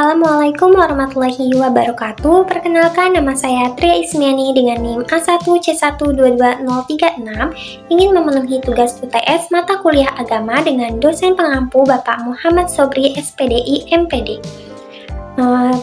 Assalamualaikum warahmatullahi wabarakatuh. Perkenalkan, nama saya Tria Ismiani dengan NIM A1C122036, ingin memenuhi tugas UTS mata kuliah agama dengan dosen pengampu Bapak Muhammad Sobri SPDI MPD.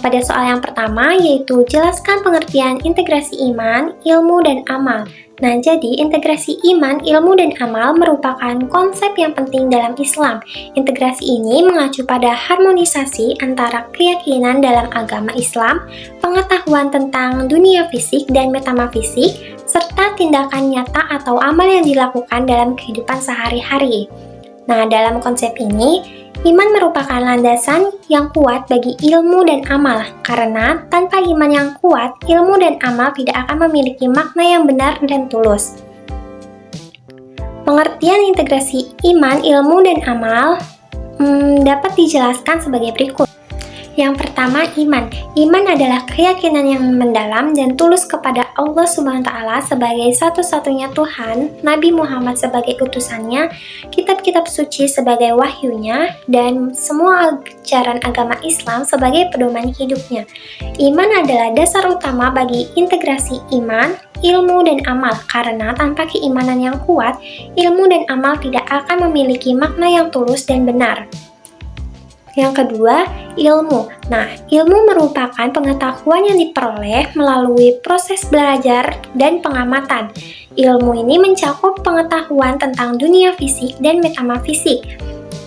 Pada soal yang pertama, yaitu jelaskan pengertian integrasi iman, ilmu, dan amal. Nah, jadi integrasi iman, ilmu, dan amal merupakan konsep yang penting dalam Islam. Integrasi ini mengacu pada harmonisasi antara keyakinan dalam agama Islam, pengetahuan tentang dunia fisik dan metamafisik, serta tindakan nyata atau amal yang dilakukan dalam kehidupan sehari-hari. Nah, dalam konsep ini, iman merupakan landasan yang kuat bagi ilmu dan amal, karena tanpa iman yang kuat, ilmu dan amal tidak akan memiliki makna yang benar dan tulus. Pengertian integrasi iman, ilmu, dan amal dapat dijelaskan sebagai berikut. Yang pertama, iman. Iman adalah keyakinan yang mendalam dan tulus kepada Allah SWT sebagai satu-satunya Tuhan, Nabi Muhammad sebagai utusannya, kitab-kitab suci sebagai wahyunya, dan semua ajaran agama Islam sebagai pedoman hidupnya. Iman adalah dasar utama bagi integrasi iman, ilmu, dan amal, karena tanpa keimanan yang kuat, ilmu dan amal tidak akan memiliki makna yang tulus dan benar. Yang kedua, ilmu. Nah, ilmu merupakan pengetahuan yang diperoleh melalui proses belajar dan pengamatan. Ilmu ini mencakup pengetahuan tentang dunia fisik dan metamafisik,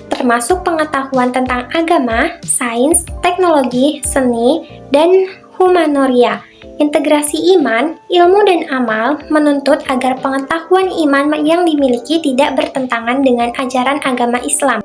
termasuk pengetahuan tentang agama, sains, teknologi, seni, dan humanoria. Integrasi iman, ilmu, dan amal menuntut agar pengetahuan iman yang dimiliki tidak bertentangan dengan ajaran agama Islam.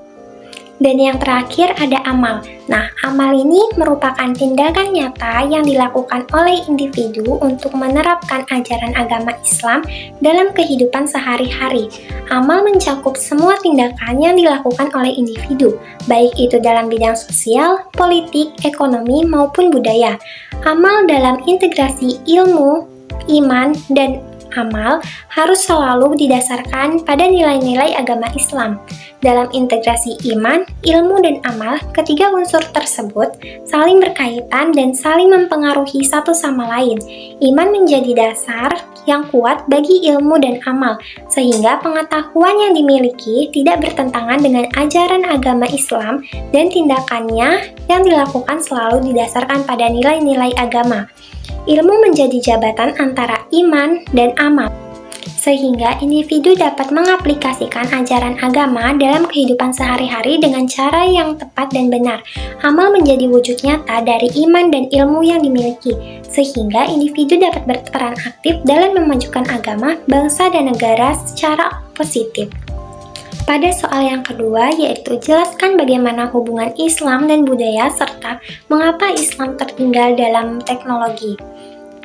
Dan yang terakhir ada amal. Nah, amal ini merupakan tindakan nyata yang dilakukan oleh individu untuk menerapkan ajaran agama Islam dalam kehidupan sehari-hari. Amal mencakup semua tindakan yang dilakukan oleh individu, baik itu dalam bidang sosial, politik, ekonomi, maupun budaya. Amal dalam integrasi ilmu, iman, dan amal harus selalu didasarkan pada nilai-nilai agama Islam. Dalam integrasi iman, ilmu, dan amal, ketiga unsur tersebut saling berkaitan dan saling mempengaruhi satu sama lain. Iman menjadi dasar yang kuat bagi ilmu dan amal, sehingga pengetahuan yang dimiliki tidak bertentangan dengan ajaran agama Islam dan tindakannya yang dilakukan selalu didasarkan pada nilai-nilai agama. Ilmu menjadi jabatan antara iman dan amal, sehingga individu dapat mengaplikasikan ajaran agama dalam kehidupan sehari-hari dengan cara yang tepat dan benar. Amal menjadi wujud nyata dari iman dan ilmu yang dimiliki, sehingga individu dapat berperan aktif dalam memajukan agama, bangsa, dan negara secara positif. Pada soal yang kedua, yaitu jelaskan bagaimana hubungan Islam dan budaya serta mengapa Islam tertinggal dalam teknologi.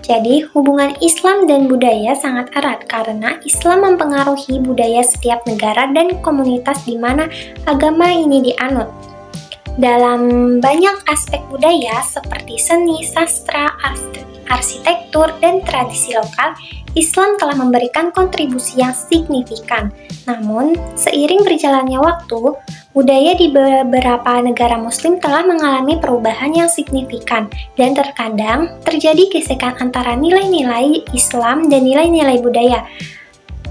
Jadi, hubungan Islam dan budaya sangat erat karena Islam mempengaruhi budaya setiap negara dan komunitas di mana agama ini dianut. Dalam banyak aspek budaya seperti seni, sastra, arsitektur, dan tradisi lokal, Islam telah memberikan kontribusi yang signifikan. Namun, seiring berjalannya waktu, budaya di beberapa negara muslim telah mengalami perubahan yang signifikan dan terkadang terjadi gesekan antara nilai-nilai Islam dan nilai-nilai budaya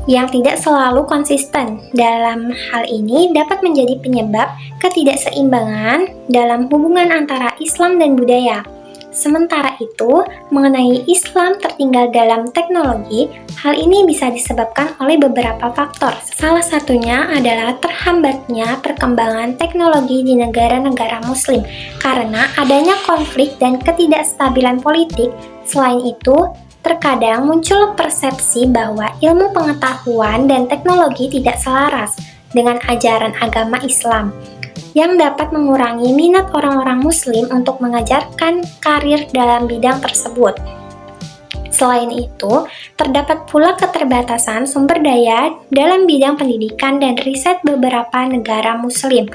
yang tidak selalu konsisten. Dalam hal ini dapat menjadi penyebab ketidakseimbangan dalam hubungan antara Islam dan budaya. Sementara itu, mengenai Islam tertinggal dalam teknologi, hal ini bisa disebabkan oleh beberapa faktor. Salah satunya adalah terhambatnya perkembangan teknologi di negara-negara muslim karena adanya konflik dan ketidakstabilan politik. Selain itu, terkadang muncul persepsi bahwa ilmu pengetahuan dan teknologi tidak selaras dengan ajaran agama Islam, yang dapat mengurangi minat orang-orang muslim untuk mengajarkan karir dalam bidang tersebut. Selain itu, terdapat pula keterbatasan sumber daya dalam bidang pendidikan dan riset beberapa negara muslim,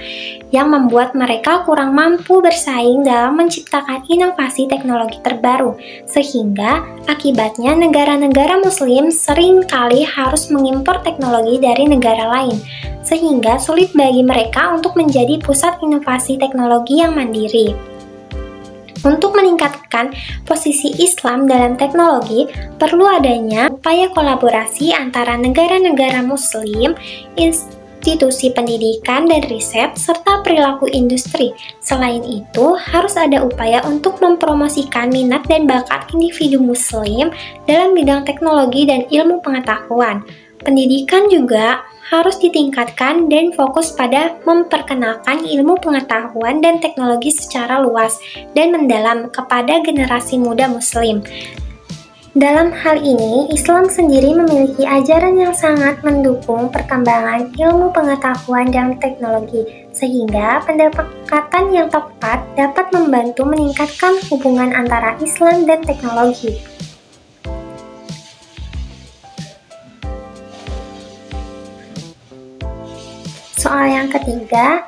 yang membuat mereka kurang mampu bersaing dalam menciptakan inovasi teknologi terbaru, sehingga akibatnya negara-negara muslim seringkali harus mengimpor teknologi dari negara lain, sehingga sulit bagi mereka untuk menjadi pusat inovasi teknologi yang mandiri. Untuk meningkatkan posisi Islam dalam teknologi, perlu adanya upaya kolaborasi antara negara-negara Muslim, institusi pendidikan dan riset, serta perilaku industri. Selain itu, harus ada upaya untuk mempromosikan minat dan bakat individu Muslim dalam bidang teknologi dan ilmu pengetahuan. Pendidikan juga harus ditingkatkan dan fokus pada memperkenalkan ilmu pengetahuan dan teknologi secara luas dan mendalam kepada generasi muda Muslim. Dalam hal ini, Islam sendiri memiliki ajaran yang sangat mendukung perkembangan ilmu pengetahuan dan teknologi, sehingga pendekatan yang tepat dapat membantu meningkatkan hubungan antara Islam dan teknologi. Soal yang ketiga,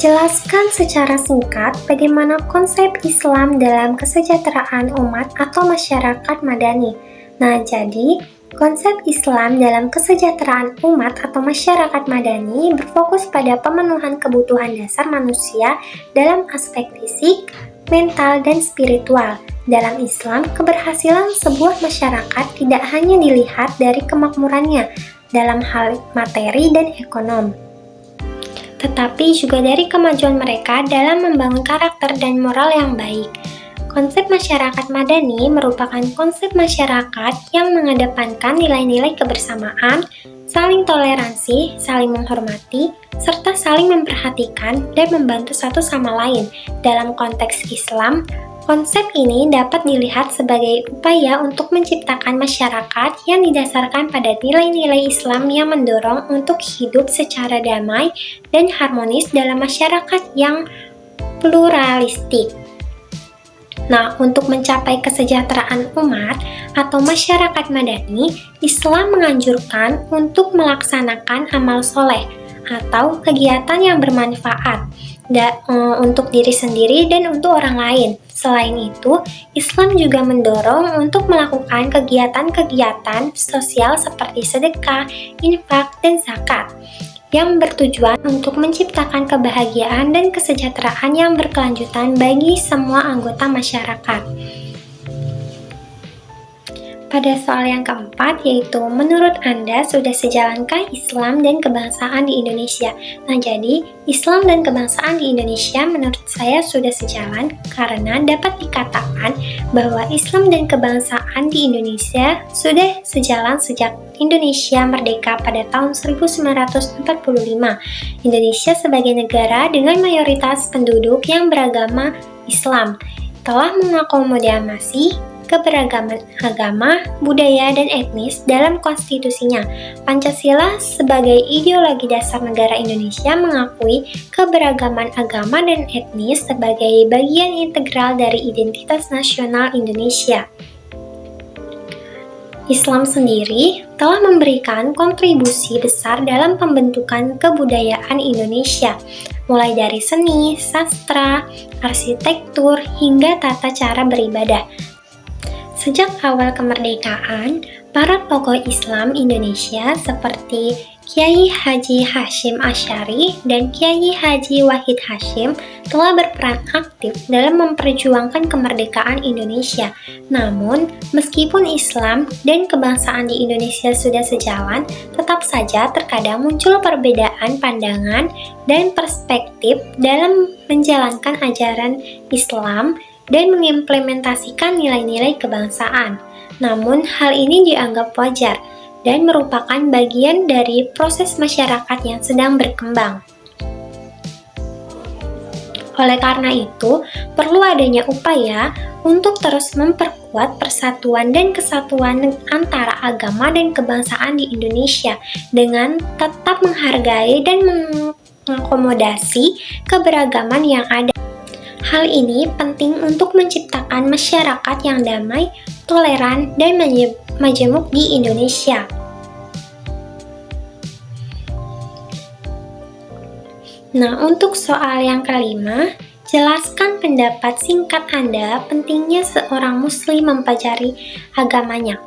jelaskan secara singkat bagaimana konsep Islam dalam kesejahteraan umat atau masyarakat madani. Nah, jadi konsep Islam dalam kesejahteraan umat atau masyarakat madani berfokus pada pemenuhan kebutuhan dasar manusia dalam aspek fisik, mental, dan spiritual. Dalam Islam, keberhasilan sebuah masyarakat tidak hanya dilihat dari kemakmurannya dalam hal materi dan ekonomi, tetapi juga dari kemajuan mereka dalam membangun karakter dan moral yang baik. Konsep masyarakat madani merupakan konsep masyarakat yang mengedepankan nilai-nilai kebersamaan, saling toleransi, saling menghormati, serta saling memperhatikan dan membantu satu sama lain. Dalam konteks Islam, konsep ini dapat dilihat sebagai upaya untuk menciptakan masyarakat yang didasarkan pada nilai-nilai Islam yang mendorong untuk hidup secara damai dan harmonis dalam masyarakat yang pluralistik. Nah, untuk mencapai kesejahteraan umat atau masyarakat madani, Islam menganjurkan untuk melaksanakan amal soleh atau kegiatan yang bermanfaat untuk diri sendiri dan untuk orang lain. Selain itu, Islam juga mendorong untuk melakukan kegiatan-kegiatan sosial seperti sedekah, infak, dan zakat yang bertujuan untuk menciptakan kebahagiaan dan kesejahteraan yang berkelanjutan bagi semua anggota masyarakat. Pada soal yang keempat, yaitu menurut Anda sudah sejalankah Islam dan kebangsaan di Indonesia? Nah, jadi Islam dan kebangsaan di Indonesia menurut saya sudah sejalan karena dapat dikatakan bahwa Islam dan kebangsaan di Indonesia sudah sejalan sejak Indonesia merdeka pada tahun 1945. Indonesia sebagai negara dengan mayoritas penduduk yang beragama Islam telah mengakomodasi keberagaman agama, budaya, dan etnis dalam konstitusinya. Pancasila sebagai ideologi dasar negara Indonesia mengakui keberagaman agama dan etnis sebagai bagian integral dari identitas nasional Indonesia. Islam sendiri telah memberikan kontribusi besar dalam pembentukan kebudayaan Indonesia, mulai dari seni, sastra, arsitektur, hingga tata cara beribadah. Sejak awal kemerdekaan, para tokoh Islam Indonesia seperti Kiai Haji Hashim Asy'ari dan Kiai Haji Wahid Hasyim telah berperan aktif dalam memperjuangkan kemerdekaan Indonesia. Namun, meskipun Islam dan kebangsaan di Indonesia sudah sejalan, tetap saja terkadang muncul perbedaan pandangan dan perspektif dalam menjalankan ajaran Islam dan mengimplementasikan nilai-nilai kebangsaan. Namun, hal ini dianggap wajar dan merupakan bagian dari proses masyarakat yang sedang berkembang. Oleh karena itu, perlu adanya upaya untuk terus memperkuat persatuan dan kesatuan antara agama dan kebangsaan di Indonesia dengan tetap menghargai dan mengakomodasi keberagaman yang ada. Hal ini penting untuk menciptakan masyarakat yang damai, toleran, dan majemuk di Indonesia. Nah, untuk soal yang kelima, jelaskan pendapat singkat Anda pentingnya seorang muslim mempelajari agamanya.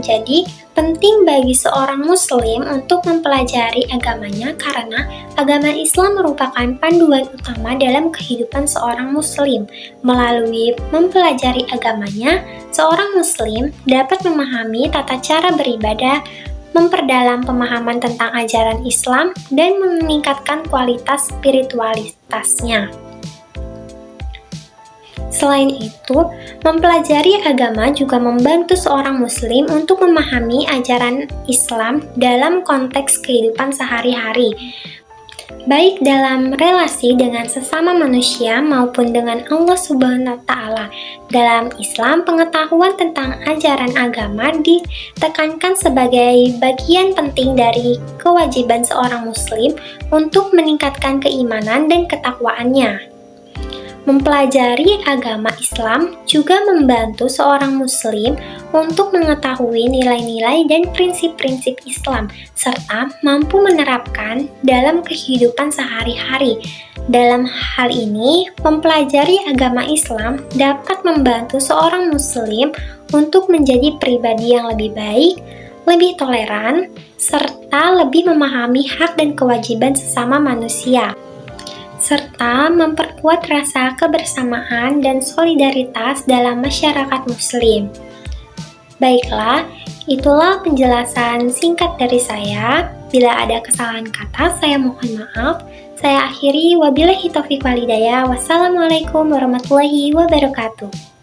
Jadi, Penting bagi seorang muslim untuk mempelajari agamanya karena agama Islam merupakan panduan utama dalam kehidupan seorang muslim. Melalui mempelajari agamanya, seorang muslim dapat memahami tata cara beribadah, memperdalam pemahaman tentang ajaran Islam, dan meningkatkan kualitas spiritualitasnya. Selain itu, mempelajari agama juga membantu seorang muslim untuk memahami ajaran Islam dalam konteks kehidupan sehari-hari, baik dalam relasi dengan sesama manusia maupun dengan Allah Subhanahu wa Ta'ala. Dalam Islam, pengetahuan tentang ajaran agama ditekankan sebagai bagian penting dari kewajiban seorang muslim untuk meningkatkan keimanan dan ketakwaannya. Mempelajari agama Islam juga membantu seorang muslim untuk mengetahui nilai-nilai dan prinsip-prinsip Islam, serta mampu menerapkan dalam kehidupan sehari-hari. Dalam hal ini, mempelajari agama Islam dapat membantu seorang muslim untuk menjadi pribadi yang lebih baik, lebih toleran, serta lebih memahami hak dan kewajiban sesama manusia, serta memperkuat rasa kebersamaan dan solidaritas dalam masyarakat muslim. Baiklah, itulah penjelasan singkat dari saya. Bila ada kesalahan kata, saya mohon maaf. Saya akhiri, wabillahi taufiq walhidayah. Wassalamualaikum warahmatullahi wabarakatuh.